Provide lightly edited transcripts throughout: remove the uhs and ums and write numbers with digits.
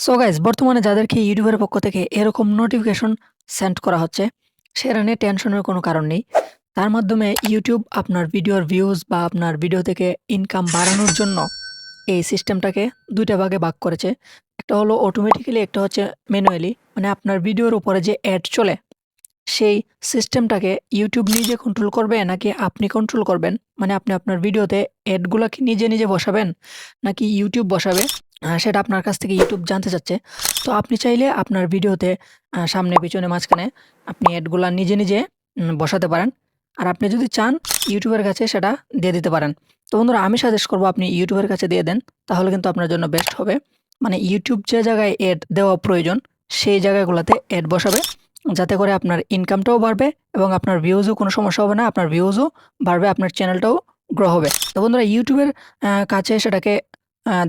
So guys, বর্তমানে যাদেরকে ইউটিউবের পক্ষ থেকে এরকম নোটিফিকেশন সেন্ড করা হচ্ছে, সেটা নিয়ে টেনশনের কোনো কারণ নেই। তার মাধ্যমে ইউটিউব আপনার ভিডিওর ভিউজ বা আপনার ভিডিও থেকে ইনকাম বাড়ানোর জন্য এই সিস্টেমটাকে ২ টা ভাগে ভাগ করেছে। একটা হলো অটোমেটিক্যালি, একটা হচ্ছে ম্যানুয়ালি। মানে আপনার ভিডিওর উপরে যে অ্যাড চলে, সেই সিস্টেমটাকে ইউটিউব নিজে কন্ট্রোল করবে নাকি আপনি কন্ট্রোল করবেন? মানে আপনি আপনার ভিডিওতে অ্যাডগুলা কি নিজে বসাবেন নাকি ইউটিউব বসাবে? সেটা আপনার কাছ থেকে ইউটিউব জানতে চাচ্ছে। তো আপনি চাইলে আপনার ভিডিওতে সামনে, পিছনে, মাঝখানে আপনি অ্যাডগুলা নিজে বসাতে পারেন। আর আপনি যদি চান ইউটিউবের কাছে সেটা দিয়ে দিতে পারেন। তো বন্ধুরা, আমি সাজেস্ট করব আপনি ইউটিউবের কাছে দিয়ে দেন। তাহলে কিন্তু আপনার জন্য বেস্ট হবে। মানে ইউটিউব যে জায়গায় অ্যাড দেওয়া প্রয়োজন, সেই জায়গাগুলাতে অ্যাড বসাবে। যাতে করে আপনার ইনকামটাও বাড়বে এবং আপনার ভিউজও কোনো সমস্যা হবে না। আপনার ভিউজও বাড়বে, আপনার চ্যানেলটাও গ্রো হবে। তো বন্ধুরা, ইউটিউবের কাছে সেটাকে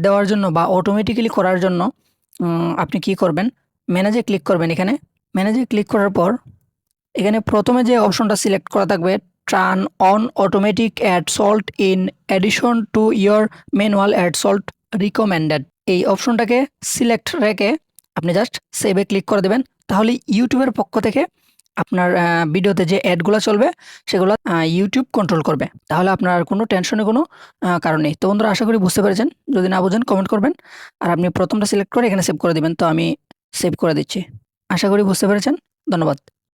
দেওয়ার জন্য বা অটোমেটিক্যালি করার জন্য আপনি কি করবেন? ম্যানেজে ক্লিক করবেন এখানে। ম্যানেজে ক্লিক করার পর এখানে ১ম এ যে অপশনটা সিলেক্ট করা থাকবে, turn on automatic add salt in addition to your manual add salt recommended. এই অপশনটাকে সিলেক্ট রেখে আপনি জাস্ট সেভে ক্লিক করে দেবেন। তাহলে ইউটিউবের পক্ষ থেকে আপনার ভিডিওতে যে অ্যাডগুলা চলবে, সেগুলা ইউটিউব কন্ট্রোল করবে। তাহলে আপনার কোনো টেনশনের কোনো কারণ নেই। তো বন্ধুরা, আশা করি বুঝতে পেরেছেন। যদি না বুঝেন কমেন্ট করবেন। আর আপনি ১ম টা সিলেক্ট করে এখানে সেভ করে দিবেন। তো আমি সেভ করে দিচ্ছি। আশা করি বুঝতে পেরেছেন। ধন্যবাদ।